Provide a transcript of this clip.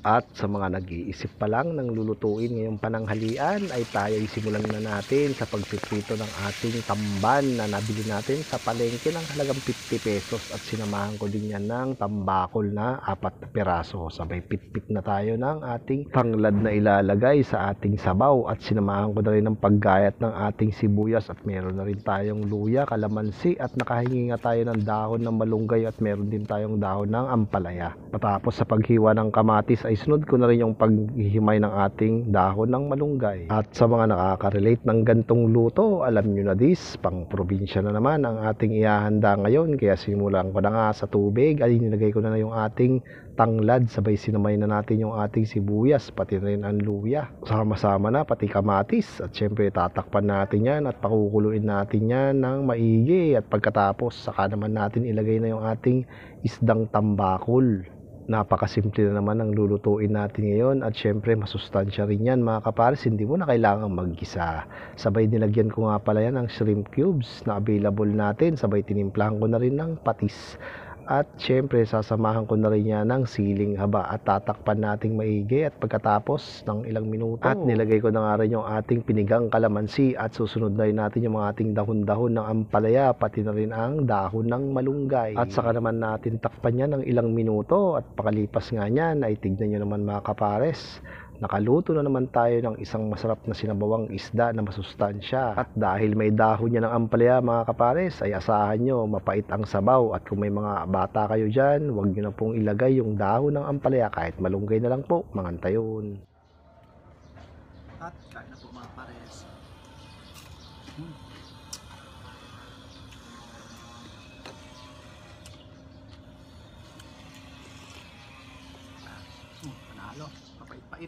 At sa mga nag-iisip pa lang ng lulutuin ngayong pananghalian ay tayo'y simulan na natin sa pagpiprito ng ating tamban na nabili natin sa palengke ng halagang 50 pesos at sinamahan ko din yan ng tambakol na 4 na piraso. Sabay pitpit na tayo ng ating tanglad na ilalagay sa ating sabaw at sinamahan ko na rin ng paggayat ng ating sibuyas at meron na rin tayong luya, kalamansi at nakahingi nga tayo ng dahon ng malunggay at meron din tayong dahon ng ampalaya. Matapos sa paghiwa ng kamatis ay sunod ko na rin yung paghihimay ng ating dahon ng malunggay. At sa mga nakaka-relate ng gantong luto, alam nyo na this, pang probinsya na naman ang ating ihahanda ngayon. Kaya simulan ko na nga sa tubig, ay nilagay ko na yung ating tanglad, sabay sinamay na natin yung ating sibuyas, pati rin ang luya. Sama-sama na, pati kamatis. At syempre tatakpan natin yan at pakukuluin natin yan ng maigi. At pagkatapos, saka naman natin ilagay na yung ating isdang tambakol. Napakasimple na naman ang lulutuin natin ngayon at syempre masustansya rin yan mga kapares, hindi mo na kailangan maggisa. Sabay nilagyan ko nga pala yan ng shrimp cubes na available natin, sabay tinimplahan ko na rin ng patis. At syempre sasamahan ko na rin yan ng siling haba at tatakpan nating maigi at pagkatapos ng ilang minuto at nilagay ko na nga rin yung ating pinigang kalamansi at susunod na rin natin yung mga ating dahon-dahon ng ampalaya pati na rin ang dahon ng malunggay. At saka naman natin takpan yan ng ilang minuto at pakalipas nga niyan ay tignan nyo naman mga kapares. Nakaluto na naman tayo ng isang masarap na sinabawang isda na masustansya. At dahil may dahon niya ng ampalaya mga kapares, ay asahan nyo mapait ang sabaw. At kung may mga bata kayo dyan, huwag nyo na pong ilagay yung dahon ng ampalaya, kahit malunggay na lang po, mangantayon. At kain na po mga pares. Panalo, kapait-pait.